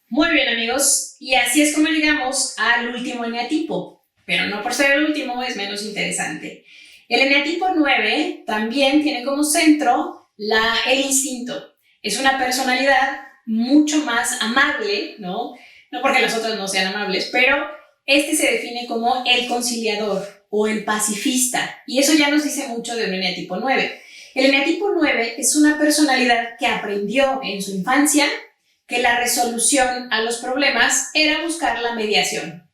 Muy bien, amigos, y así es como llegamos al último eneatipo, pero no por ser el último es menos interesante. El eneatipo 9 también tiene como centro el instinto. Es una personalidad mucho más amable, ¿no? No porque las otras no sean amables, pero este se define como el conciliador o el pacifista, y eso ya nos dice mucho de un eneatipo 9. El eneatipo 9 es una personalidad que aprendió en su infancia que la resolución a los problemas era buscar la mediación.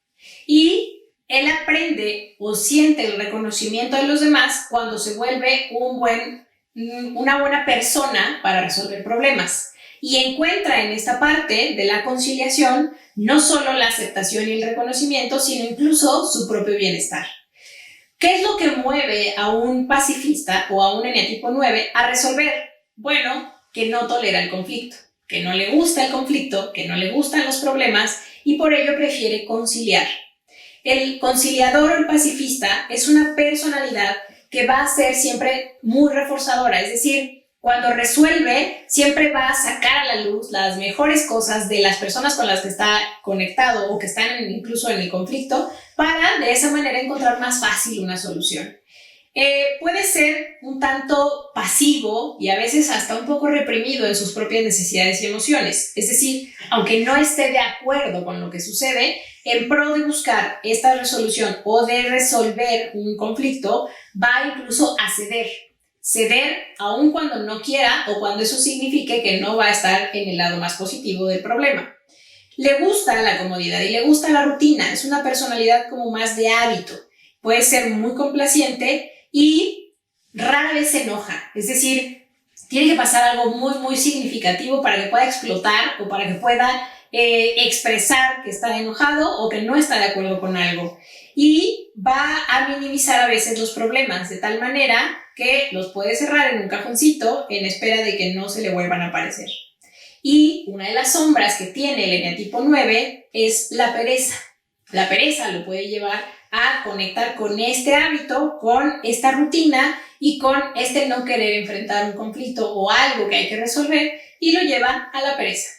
Y él aprende o siente el reconocimiento de los demás cuando se vuelve una buena persona para resolver problemas. Y encuentra en esta parte de la conciliación no solo la aceptación y el reconocimiento, sino incluso su propio bienestar. ¿Qué es lo que mueve a un pacifista o a un eneatipo 9 a resolver? Bueno, que no tolera el conflicto, que no le gusta el conflicto, que no le gustan los problemas y por ello prefiere conciliar. El conciliador o el pacifista es una personalidad que va a ser siempre muy reforzadora, es decir, cuando resuelve, siempre va a sacar a la luz las mejores cosas de las personas con las que está conectado o que están incluso en el conflicto, para de esa manera encontrar más fácil una solución. Puede ser un tanto pasivo y a veces hasta un poco reprimido en sus propias necesidades y emociones. Es decir, aunque no esté de acuerdo con lo que sucede, en pro de buscar esta resolución o de resolver un conflicto, va incluso a ceder aun cuando no quiera o cuando eso signifique que no va a estar en el lado más positivo del problema. Le gusta la comodidad y le gusta la rutina, es una personalidad como más de hábito, puede ser muy complaciente y rara vez se enoja, es decir, tiene que pasar algo muy significativo para que pueda explotar o para que pueda expresar que está enojado o que no está de acuerdo con algo, y va a minimizar a veces los problemas de tal manera que los puede cerrar en un cajoncito en espera de que no se le vuelvan a aparecer. Y una de las sombras que tiene el eneatipo 9 es la pereza. La pereza lo puede llevar a conectar con este hábito, con esta rutina y con este no querer enfrentar un conflicto o algo que hay que resolver, y lo lleva a la pereza.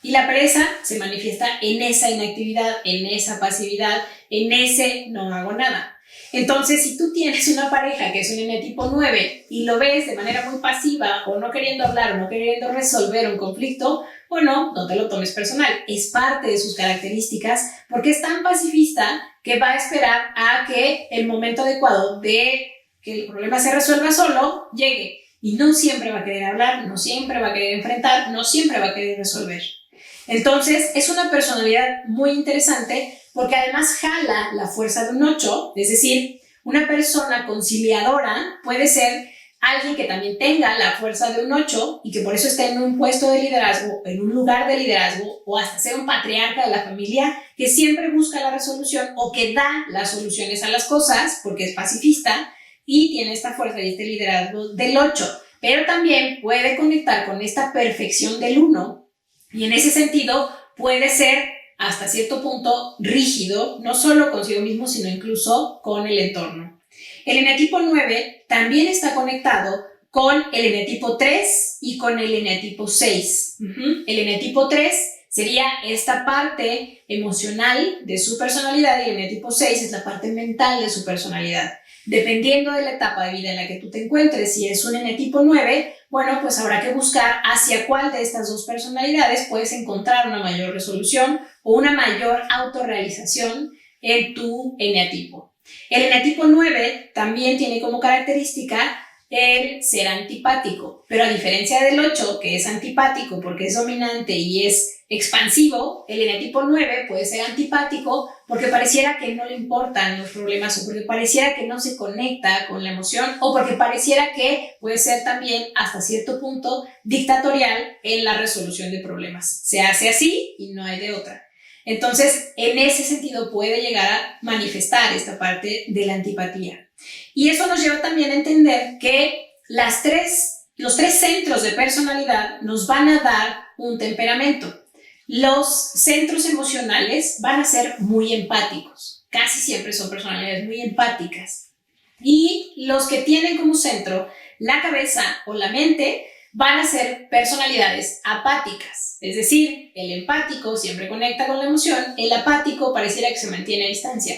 Y la pereza se manifiesta en esa inactividad, en esa pasividad, en ese no hago nada. Entonces, si tú tienes una pareja que es un eneatipo 9 y lo ves de manera muy pasiva o no queriendo hablar o no queriendo resolver un conflicto, bueno, no te lo tomes personal, es parte de sus características porque es tan pacifista que va a esperar a que el momento adecuado de que el problema se resuelva solo llegue, y no siempre va a querer hablar, no siempre va a querer enfrentar, no siempre va a querer resolver. Entonces, es una personalidad muy interesante porque además jala la fuerza de un 8, es decir, una persona conciliadora puede ser alguien que también tenga la fuerza de un 8 y que por eso esté en un puesto de liderazgo, en un lugar de liderazgo, o hasta ser un patriarca de la familia que siempre busca la resolución o que da las soluciones a las cosas porque es pacifista y tiene esta fuerza y este liderazgo del 8, pero también puede conectar con esta perfección del 1 y en ese sentido puede ser hasta cierto punto rígido, no solo consigo mismo, sino incluso con el entorno. El eneatipo 9 también está conectado con el eneatipo 3 y con el eneatipo 6. El eneatipo 3 sería esta parte emocional de su personalidad y el eneatipo 6 es la parte mental de su personalidad. Dependiendo de la etapa de vida en la que tú te encuentres, si es un eneatipo 9, bueno, pues habrá que buscar hacia cuál de estas dos personalidades puedes encontrar una mayor resolución o una mayor autorrealización en tu eneatipo. El eneatipo 9 también tiene como característica el ser antipático, pero a diferencia del 8, que es antipático porque es dominante y es expansivo, el eneatipo 9 puede ser antipático porque pareciera que no le importan los problemas o porque pareciera que no se conecta con la emoción o porque pareciera que puede ser también hasta cierto punto dictatorial en la resolución de problemas. Se hace así y no hay de otra. Entonces, en ese sentido puede llegar a manifestar esta parte de la antipatía. Y eso nos lleva también a entender que los tres centros de personalidad nos van a dar un temperamento. Los centros emocionales van a ser muy empáticos, casi siempre son personalidades muy empáticas. Y los que tienen como centro la cabeza o la mente van a ser personalidades apáticas. Es decir, el empático siempre conecta con la emoción, el apático pareciera que se mantiene a distancia.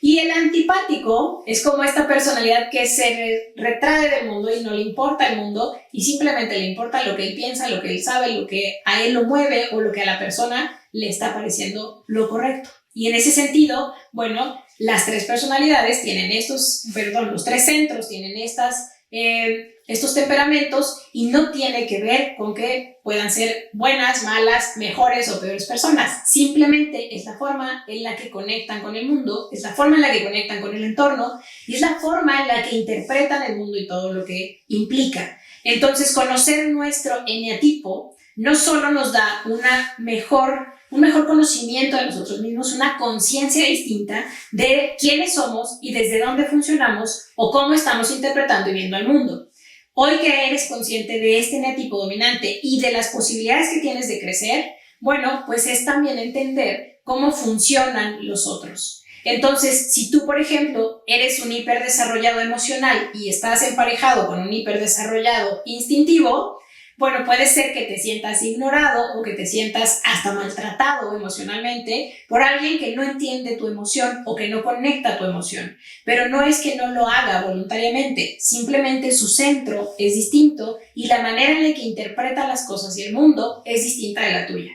Y el antipático es como esta personalidad que se retrae del mundo y no le importa el mundo y simplemente le importa lo que él piensa, lo que él sabe, lo que a él lo mueve o lo que a la persona le está pareciendo lo correcto. Y en ese sentido, bueno, las tres personalidades tienen los tres centros tienen estos temperamentos y no tiene que ver con que puedan ser buenas, malas, mejores o peores personas. Simplemente es la forma en la que conectan con el mundo, es la forma en la que conectan con el entorno y es la forma en la que interpretan el mundo y todo lo que implica. Entonces, conocer nuestro eneatipo no solo nos da un mejor conocimiento de nosotros mismos, una conciencia distinta de quiénes somos y desde dónde funcionamos o cómo estamos interpretando y viendo al mundo. Hoy que eres consciente de este eneatipo dominante y de las posibilidades que tienes de crecer, bueno, pues es también entender cómo funcionan los otros. Entonces, si tú, por ejemplo, eres un hiperdesarrollado emocional y estás emparejado con un hiperdesarrollado instintivo, bueno, puede ser que te sientas ignorado o que te sientas hasta maltratado emocionalmente por alguien que no entiende tu emoción o que no conecta tu emoción. Pero no es que no lo haga voluntariamente, simplemente su centro es distinto y la manera en la que interpreta las cosas y el mundo es distinta de la tuya.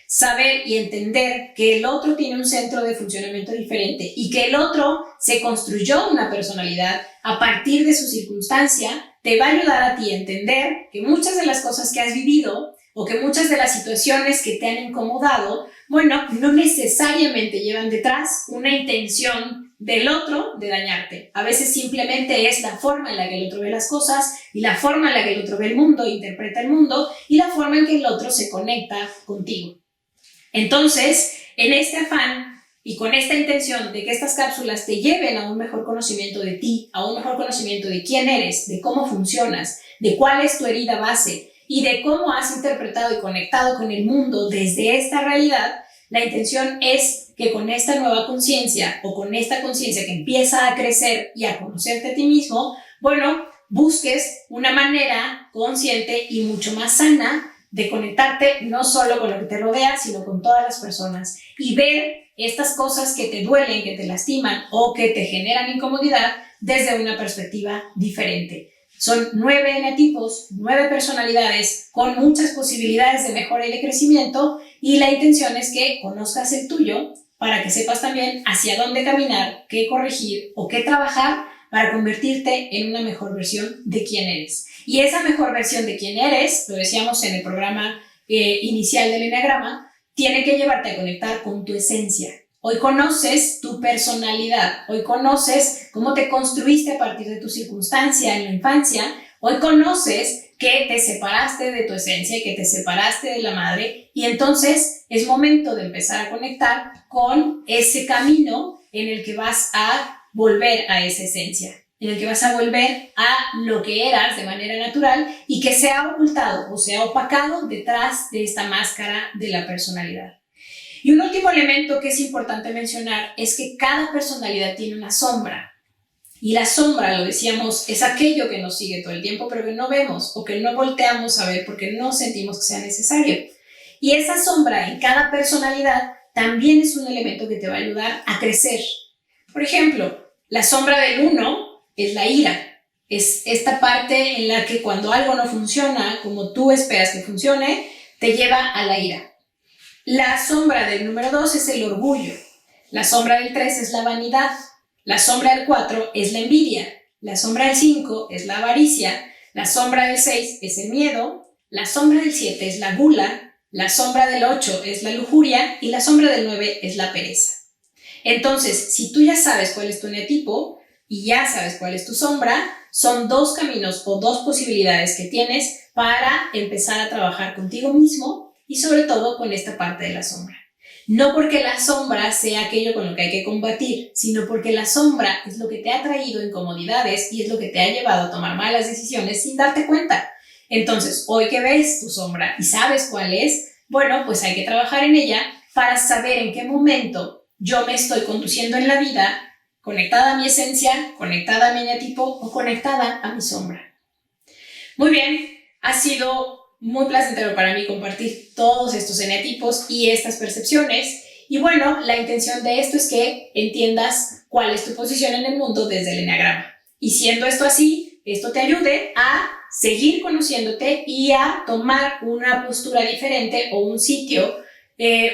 Saber y entender que el otro tiene un centro de funcionamiento diferente y que el otro se construyó una personalidad a partir de su circunstancia te va a ayudar a ti a entender que muchas de las cosas que has vivido o que muchas de las situaciones que te han incomodado, bueno, no necesariamente llevan detrás una intención del otro de dañarte. A veces simplemente es la forma en la que el otro ve las cosas y la forma en la que el otro ve el mundo, interpreta el mundo y la forma en que el otro se conecta contigo. Entonces, en este afán y con esta intención de que estas cápsulas te lleven a un mejor conocimiento de ti, a un mejor conocimiento de quién eres, de cómo funcionas, de cuál es tu herida base y de cómo has interpretado y conectado con el mundo desde esta realidad, la intención es que con esta nueva conciencia o con esta conciencia que empieza a crecer y a conocerte a ti mismo, bueno, busques una manera consciente y mucho más sana de conectarte no solo con lo que te rodea, sino con todas las personas y ver estas cosas que te duelen, que te lastiman o que te generan incomodidad desde una perspectiva diferente. Son 9 eneatipos, 9 personalidades con muchas posibilidades de mejora y de crecimiento y la intención es que conozcas el tuyo para que sepas también hacia dónde caminar, qué corregir o qué trabajar para convertirte en una mejor versión de quién eres. Y esa mejor versión de quién eres, lo decíamos en el programa inicial del Eneagrama, tiene que llevarte a conectar con tu esencia. Hoy conoces tu personalidad, hoy conoces cómo te construiste a partir de tu circunstancia en la infancia, hoy conoces que te separaste de tu esencia, que te separaste de la madre y entonces es momento de empezar a conectar con ese camino en el que vas a volver a esa esencia, en el que vas a volver a lo que eras de manera natural y que se ha ocultado o se ha opacado detrás de esta máscara de la personalidad. Y un último elemento que es importante mencionar es que cada personalidad tiene una sombra. Y la sombra, lo decíamos, es aquello que nos sigue todo el tiempo, pero que no vemos o que no volteamos a ver porque no sentimos que sea necesario. Y esa sombra en cada personalidad también es un elemento que te va a ayudar a crecer. Por ejemplo, la sombra del 1 es la ira. Es esta parte en la que cuando algo no funciona como tú esperas que funcione, te lleva a la ira. La sombra del número 2 es el orgullo. La sombra del 3 es la vanidad. La sombra del 4 es la envidia. La sombra del 5 es la avaricia. La sombra del 6 es el miedo. La sombra del 7 es la gula. La sombra del 8 es la lujuria. Y la sombra del 9 es la pereza. Entonces, si tú ya sabes cuál es tu eneatipo y ya sabes cuál es tu sombra, son 2 caminos o 2 posibilidades que tienes para empezar a trabajar contigo mismo y sobre todo con esta parte de la sombra. No porque la sombra sea aquello con lo que hay que combatir, sino porque la sombra es lo que te ha traído incomodidades y es lo que te ha llevado a tomar malas decisiones sin darte cuenta. Entonces, hoy que ves tu sombra y sabes cuál es, bueno, pues hay que trabajar en ella para saber en qué momento yo me estoy conduciendo en la vida conectada a mi esencia, conectada a mi eneatipo o conectada a mi sombra. Muy bien, Ha sido muy placentero para mí compartir todos estos eneatipos y estas percepciones. Y bueno, la intención de esto es que entiendas cuál es tu posición en el mundo desde el eneagrama. Y siendo esto así, esto te ayude a seguir conociéndote y a tomar una postura diferente o un sitio,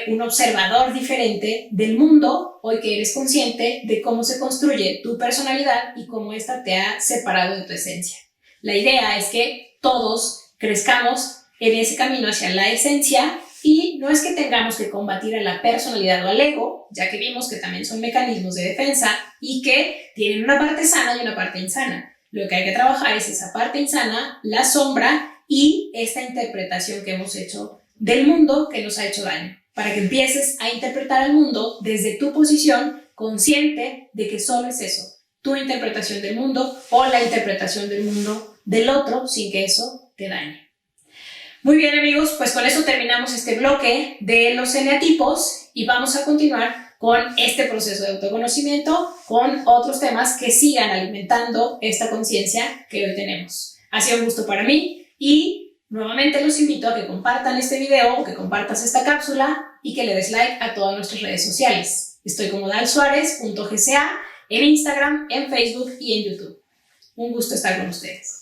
un observador diferente del mundo, hoy que eres consciente de cómo se construye tu personalidad y cómo ésta te ha separado de tu esencia. La idea es que todos crezcamos en ese camino hacia la esencia y no es que tengamos que combatir a la personalidad o al ego, ya que vimos que también son mecanismos de defensa y que tienen una parte sana y una parte insana. Lo que hay que trabajar es esa parte insana, la sombra y esta interpretación que hemos hecho del mundo que nos ha hecho daño, para que empieces a interpretar el mundo desde tu posición consciente de que solo es eso, tu interpretación del mundo o la interpretación del mundo del otro sin que eso te dañe. Muy bien, amigos, pues con eso terminamos este bloque de los eneatipos y vamos a continuar con este proceso de autoconocimiento, con otros temas que sigan alimentando esta conciencia que hoy tenemos. Ha sido un gusto para mí y nuevamente los invito a que compartan este video o que compartas esta cápsula y que le des like a todas nuestras redes sociales. Estoy como dalsuarez.gca en Instagram, en Facebook y en YouTube. Un gusto estar con ustedes.